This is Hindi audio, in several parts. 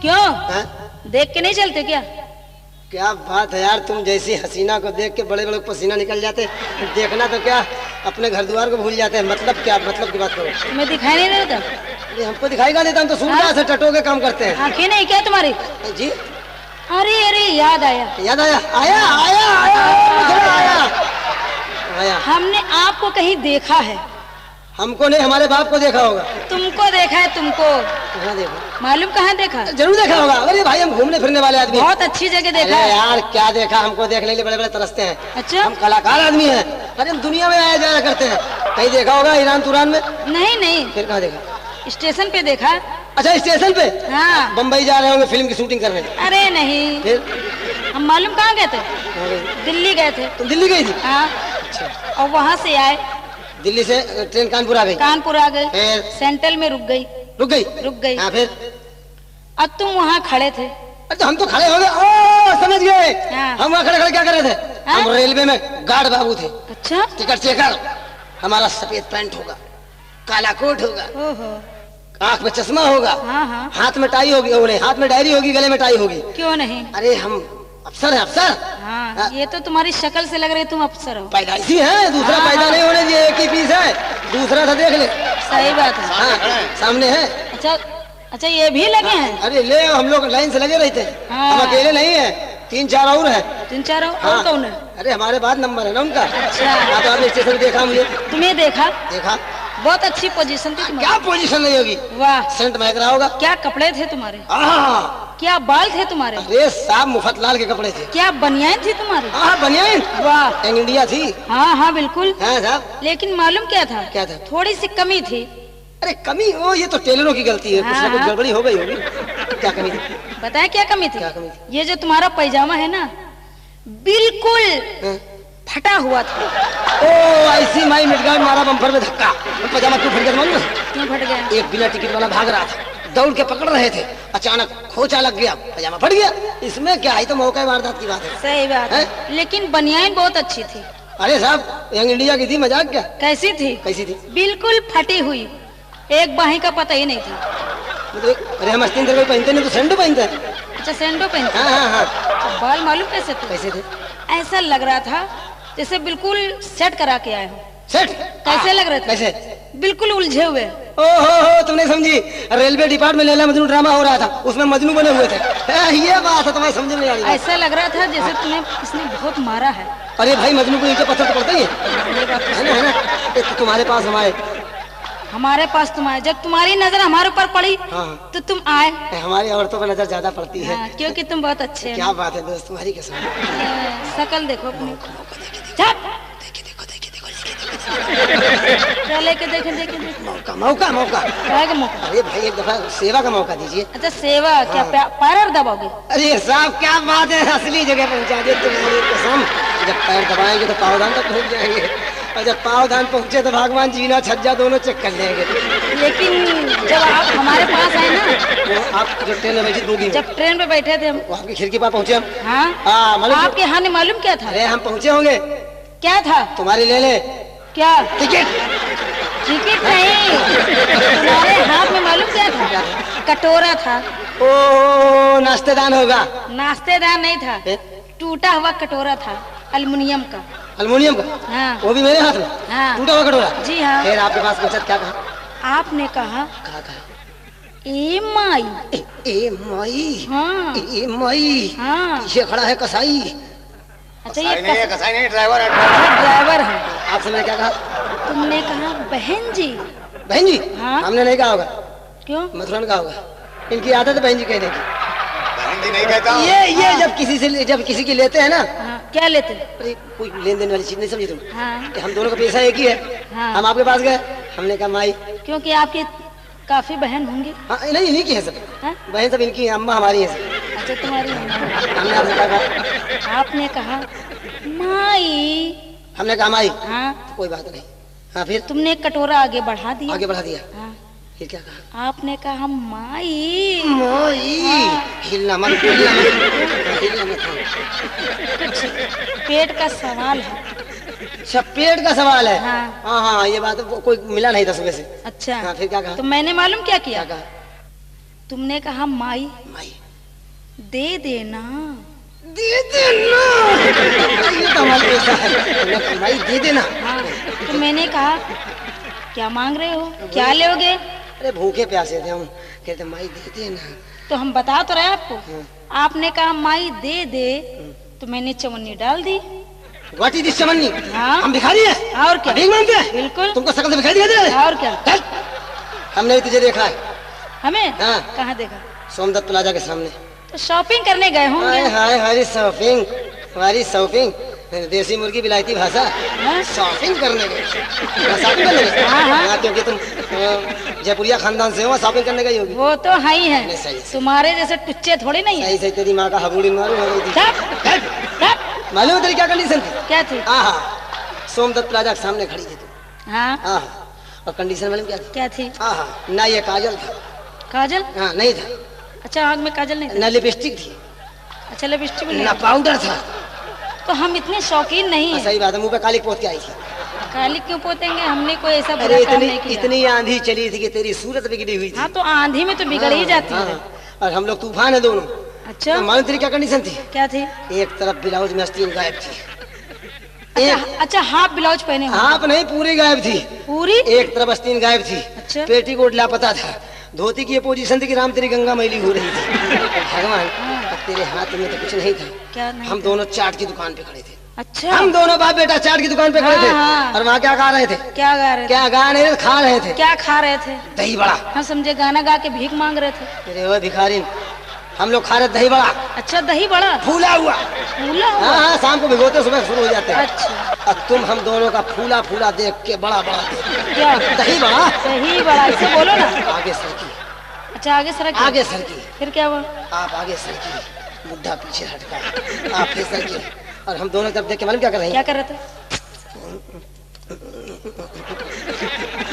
क्यों? हाँ? देख के नहीं चलते क्या? क्या बात है यार, तुम जैसी हसीना को देख के बड़े बड़े पसीना निकल जाते। देखना तो क्या, अपने घर द्वार को भूल जाते हैं। मतलब क्या, मतलब की बात करो। तुम्हें दिखाई नहीं देता? अरे हमको दिखाई का देता, हम तो सूरदास से टटो के काम करते हैं। आंखें नहीं क्या तुम्हारी? जी अरे अरे याद आया। याद आया? आया आया आया आया आया आया। हमने आपको कहीं देखा है। हमको नहीं, हमारे बाप को देखा होगा। तुमको देखा है, तुमको कहाँ देखा? मालूम कहाँ देखा? जरूर देखा होगा। अरे भाई हम घूमने फिरने वाले आदमी। बहुत अच्छी जगह देखा अरे है। यार क्या देखा, हमको देखने के लिए बड़े बड़े तरसते हैं। अच्छा? हम कलाकार आदमी हैं। अरे हम दुनिया में आया जाया करते हैं। कहीं देखा होगा ईरान तुरान में? नहीं नहीं, फिर कहाँ देखा? स्टेशन पे देखा। अच्छा स्टेशन पे? हाँ। बम्बई जा रहे होंगे फिल्म की शूटिंग करने। अरे नहीं, फिर हम मालूम कहाँ गए थे? कहाँ गई? दिल्ली गए थे। तुम दिल्ली गई थी? हाँ, अच्छा। और वहाँ से आए, दिल्ली से ट्रेन कानपुर आ गई? कानपुर आ गई, फिर? सेंट्रल में रुक गई। रुक गई? रुक गई। हाँ फिर? अब तुम वहाँ खड़े थे। अच्छा हम तो खड़े हो गए। ओ समझ गए। हाँ। हम वहाँ खड़े खड़े क्या कर रहे थे? हाँ? हम रेलवे में गार्ड बाबू थे। अच्छा? Ticket checker. हमारा सफेद पैंट होगा, काला कोट होगा, ओहो। आंख में चश्मा होगा, हाँ हाँ। हाथ में टाई होगी, नहीं हाथ में डायरी होगी, गले में टाई होगी। क्यों नहीं? अरे हम अफसर हैं, अफसर। हाँ, ये तो तुम्हारी शक्ल से लग रही तुम अफसर हो। पैदाइशी है, दूसरा हाँ, पैदा हाँ। नहीं होने दिए, एक ही पीस है। दूसरा था देख ले। सही बात है। हाँ सामने है। अच्छा अच्छा, ये भी लगे हैं? अरे ले, हम लोग लाइन से लगे रहते हैं। हाँ। हम अकेले नहीं है, 3-4 और है। 3-4 और हाँ। कौन है? अरे हमारे बाद नंबर है ना उनका। अच्छा। हाँ, तो आपने स्टेशन पे देखा मुझे? तुम्हें देखा? देखा। बहुत अच्छी पोजीशन थी तुम्हारी। क्या पोजीशन नहीं होगी? वाह, सेंट महक रहा होगा। क्या कपड़े थे तुम्हारे, आहा, क्या बाल थे तुम्हारे, अरे साहब मुफतलाल के कपड़े थे। क्या बनियान थी तुम्हारी। हाँ बनियान। वाह। एंग इंडिया थी। हाँ हाँ बिल्कुल। हाँ साहब। लेकिन मालूम क्या था? क्या था? थोड़ी सी कमी थी। अरे कमी? ओ ये तो टेलरों की गलती है। कुछ ना कुछ हाँ। गड़बड़ी हो गई होगी। क्या कमी थी? बताया क्या कमी थी? क्या कमी थी? ये जो तुम्हारा पैजामा है ना, बिल्कुल हाँ? फटा हुआ था। ओ ऐसी माई मिटगार्ड मारा बम्पर में धक्का। पजामा क्यों फट गया मालूम है? क्यों फट गया? एक बिना टिकट वाला भाग रहा था, दौड़ के पकड़ रहे थे, अचानक खोचा लग गया, पजामा फट गया। इसमें क्या है, तो मौका वारदात की बात है। सही बात है। लेकिन बनियान बहुत अच्छी थी। अरे साहब यंग इंडिया की थी, मजाक क्या? कैसी थी? कैसी थी? बिल्कुल फटी हुई, एक बाही का पता ही नहीं था। मतलब अरे हम अस्तीन तरह पहनते नहीं तो सेंडो पहनते हैं। अच्छा, सैंडो पहनते। हाँ हाँ हाँ। तो बाल मालूम कैसे थे? कैसे थे? ऐसा लग रहा था जैसे बिल्कुल सेट करा के आए हो। सेट? कैसे लग रहे थे? कैसे? बिल्कुल उलझे हुए। ओ हो, तुमने समझी? रेलवे डिपार्टमेंट में लैला मजनू ड्रामा हो रहा था, उसमें मजनू बने हुए थे। ये बात है, तुम्हें समझ नहीं आ रही? ऐसा लग रहा था जैसे तुम्हें किसने बहुत मारा है। अरे भाई मजनू को नीचे पत्थर तो पड़ता ही है। ये बात तो है ना, है ना? एक तो तुम्हारे पास हमारे पास तुम आए, जब तुम्हारी नजर हमारे ऊपर पड़ी हाँ। तो तुम आए। हमारी औरतों पर नजर ज्यादा पड़ती है। हाँ, क्योंकि तुम बहुत अच्छे हैं। क्या बात है दोस्त, तुम्हारी कसम। शकल देखो अपनी। चुप। क्या लेके देखे देखे देखे। मौका मौका मौका। क्या का मौका? अरे भाई एक दफा सेवा का मौका दीजिए। अच्छा सेवा क्या? पैर दबाओगे? अरे साहब क्या बात है, असली जगह पहुंचा दिए तुम्हारी कसम। जब पैर दबाएंगे तो पावदान तक पहुंच जाएंगे, और जब पावदान पहुंचे तो भगवान जीना छज्जा दोनों चेक कर लेंगे। लेकिन जब आप हमारे पास आए ना, वो आप जब ट्रेन में बैठी बोगी में, जब ट्रेन पे बैठे थे हम, वो आपकी खिड़की पर पहुंचे हम। हाँ, मतलब आपके हाथ में मालूम क्या था? अरे हम पहुंचे होंगे। क्या था? तुम्हारी ले ले क्या? टिकट। टिकट नहीं, तुम्हारे हाथ में मालूम क्या था? कटोरा था। ओ नाश्तेदान होगा। नाश्तेदान नहीं था, टूटा हुआ कटोरा था, एल्युमिनियम का। अल्युमिनियम का? हाँ। वो भी मेरे हाथ में? हाँ। टूटा हुआ कटोरा? जी हाँ। फिर आपके पास पहुंचा, क्या कहा? आपने कहा कहा ए माई। ए माई। हाँ ए माई। हाँ। पीछे खड़ा है कसाई। अच्छा ये कसाई नहीं, ड्राइवर है। ड्राइवर है। आपसे मैंने क्या कहा? तुमने कहा बहन जी। बहन जी? हाँ। हमने नहीं कहा होगा। क्यों? मथुरन कहा होगा। इनकी आदत है बहन जी कहने की। बहन जी नहीं कहता हूँ। ये जब किसी की लेते हैं ना, हाँ, क्या लेते? अरे कोई लेन देन वाली चीज नहीं समझी तुम? हाँ। कि हम दोनों का पैसा एक ही है। हाँ। हम आपके पास गए, हमने कहा माई। क्योंकि आपके काफी बहन होंगी। हाँ नहीं, इन्हीं की है सब। हाँ? बहन सब इनकी है, अम्मा हमारी है सब। अच्छा तुम्हारी मम्मी। हमने आपसे क्या कहा? आपने कहा माई। हमने कहा माई। हाँ। तो कोई बात नहीं। हाँ फिर? तुमने कटोरा आगे बढ़ा दिया। आगे बढ़ा दिया। हाँ। फिर क्या कहा? आपने कहा माई। माई। हाँ। हिलना मत, हिलना मत, हिलना मत। कुछ पेट का सवाल है। अच्छा पेट का सवाल है। हाँ। हाँ हाँ, ये बात कोई मिला नहीं था सुबह से। अच्छा। हाँ फिर क्या कहा? तो मैंने मालूम क्या किया? क्या कहा? तुमने कहा माई, माई दे देना। दे देना, ये तो हमारे ऐसा है। तुमने कहा, माई दे देना। हाँ, तो मैंने कहा क्या मांग रहे हो, क्या लोगे? अरे भूखे प्यासे थे हम, कहते माई दे देना। तो हम बता तो रहे आपको। आपने कहा माई दे दे, तो मैंने चवन्नी डाल दी। व्हाट इज दिस चवन्नी? हाँ। हम भिखारी हैं? और क्या? भीख मांगते हैं? बिल्कुल। तुमको शकल से भिखारी दिखाई दे रहा है? और क्या? चल। हमने भी तुझे देखा है। हमें? हाँ। कहाँ देखा? सोमदत्त प्लाजा के सामने। तो शॉपिंग करने गए होंगे। हाय हाय हमारी शॉपिंग, हमारी शॉपिंग, देसी मुर्गी विलायती भाषा। हाँ? शॉपिंग करने गए? शॉपिंग करने गए? हाँ, हाँ। हाँ, क्योंकि तुम जयपुरिया खानदान से हो, शॉपिंग करने गई होगी। वो तो है ही नहीं, है, सही। तुम्हारे जैसे टुच्चे थोड़ी नहीं है। सही सही, तेरी माँ का हबूड़ी मारू हो गई थी। मालूम है तेरी क्या कंडीशन थी? क्या थी? हाँ, सोमदत्त प्लाजा के सामने खड़ी थी तू। हाँ, हाँ, और कंडीशन मालूम क्या थी? क्या थी? हाँ, ना ये काजल था। काजल? हाँ, नहीं था। अच्छा, आँख में काजल नहीं था। ना लिपस्टिक थी, अच्छा, लिपस्टिक भी नहीं ना था। पाउडर था। तो हम इतने शौकीन नहीं है। सही बात है, मुंह पे काली पोत के आई थी। काली क्यों पोतेंगे, हमने कोई ऐसा अरे बुरा काम इतनी नहीं किया। इतनी आंधी चली थी कि तेरी सूरत बिगड़ी हुई थी। हाँ, तो आंधी में तो बिगड़ ही जाती है। और हम लोग तूफान है दोनों। अच्छा, तो मालूम तेरी क्या कंडीशन थी? क्या थी? एक तरफ ब्लाउज में आस्तीन गायब थी। अच्छा, हाफ ब्लाउज पहने हो? हाफ नहीं, पूरी गायब थी। पूरी? एक तरफ आस्तीन गायब थी। अच्छा। पेटीकोट लापता था। धोती की ये पोजीशन थी कि राम तेरी गंगा मैली हो रही थी। भगवान, अब तेरे हाथ में तो कुछ नहीं था। क्या नहीं? हम दोनों चाट की दुकान पे खड़े थे। अच्छा, हम दोनों बाप बेटा चाट की दुकान पे खड़े थे। हाँ। और वहाँ क्या खा रहे थे? क्या गा रहे थे? क्या गा नहीं रहे थे, खा रहे थे। क्या खा रहे थे? दही बड़ा। हम समझे गाना गा के भीख मांग रहे थे। तेरे वो भिखारी, हम लोग खा रहे दही बड़ा, अच्छा, दही बड़ा फूला हुआ। फूला हुआ? हाँ हाँ, शाम को भिगोते सुबह शुरू हो जाते हैं। अच्छा, और तुम हम दोनों का फूला फूला देख के बड़ा बड़ा क्या दही बड़ा दही बड़ा? ऐसे बोलो ना। आगे सरकी, अच्छा, आगे सड़क? आगे सरकी, फिर क्या हुआ? आप आगे सरकी, बुढ़ा पीछे हटका, आप फिर सरकी। और हम दोनों तरफ देख के मालूम क्या कर रहे हैं? क्या कर रहे थे?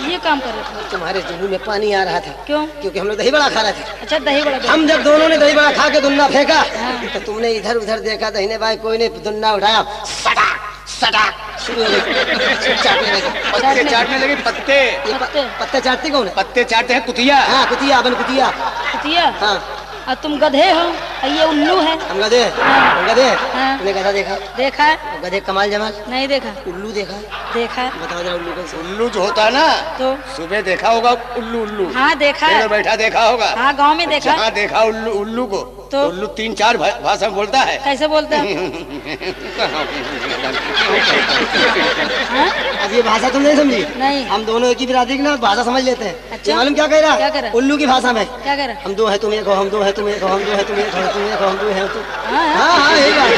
ये काम कर रहे थे? तुम्हारे जुनून में पानी आ रहा था। क्यों? क्योंकि हम लोग दही बड़ा खा रहे थे। अच्छा, दही बड़ा। हम जब दोनों ने दही बड़ा खा के दुन्ना फेंका, हाँ। तो तुमने इधर उधर देखा, दहीने बाई कोई ने दुन्ना उठाया, सटाक सटाक शुरू हो गई चाटने लगे। पत्ते चाटने लगे, पत्ते। ये पत्ते चाटती कौन है? पत्ते चाटते हैं कुतिया। हाँ, कुतिया, बन कुतिया। कुतिया? हाँ, और तुम गधे हो और ये उल्लू है। हम गधे। हाँ। हम गधे। हाँ। तुमने गधा देखा? देखा है? और गधे कमाल जमाल? नहीं देखा। उल्लू देखा? देखा है। बताओ जरा उल्लू कैसे? उल्लू जो होता है ना, तो सुबह देखा होगा उल्लू। उल्लू हाँ, देखा पेड़ है। बैठा देखा होगा। हाँ, गांव में देखा। जहाँ देखा उल्लू, उल्लू को तो? उल्लू 3-4 भाषा में बोलता है। कैसे बोलता है? हाँ? अब ये भाषा तुम नहीं समझी? नहीं। हम दोनों एक ही बिरादरी की ना भाषा समझ लेते हैं। अच्छा। ये मालूम क्या कह रहा है? क्या कह रहा है? उल्लू की भाषा में क्या कर रहा? हम दो है तुम एक हो, हम दो है तुम एक हो, हम दो है तुम एक हो, तुम एक हो, हम दो है तुम। हाँ, हाँ हाँ, यही बात है।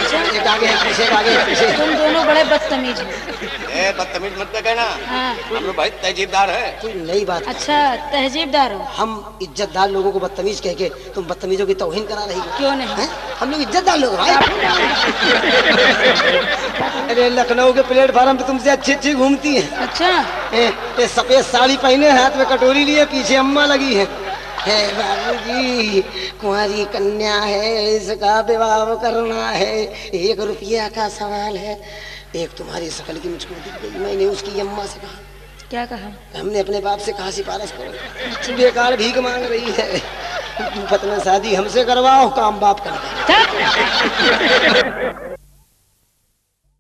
अच्छा, एक आगे है पीछे, एक आगे है पीछे। तुम दोनों बड़े बदतमीज हो। ए, बदतमीज मत कहना। हाँ। हम लोग भाई तहजीबदार है। कोई नई बात। अच्छा, तहजीबदार हो। हम इज्जतदार लोगों को बदतमीज कह के तुम बदतमीजों की तौहीन करा रही हो। क्यों नहीं? हैं? हम लोग इज्जतदार लोग हैं भाई। अरे लखनऊ के प्लेटफार्म पे तुमसे अच्छी अच्छी घूमती हैं। अच्छा, ये सफेद साड़ी पहने, हाथ में कटोरी लिए, पीछे अम्मा लगी है बाबूजी, कुंवारी कन्या है, इसका विवाह करना है, 1 रुपया का सवाल है। एक तुम्हारी शकल की मुझको दिख गई, मैंने उसकी अम्मा से कहा। क्या कहा? हमने अपने बाप से कहा सिफारिश करो, बेकार भीख मांग रही है, फतन शादी हमसे करवाओ, काम बाप करवाओ। चल।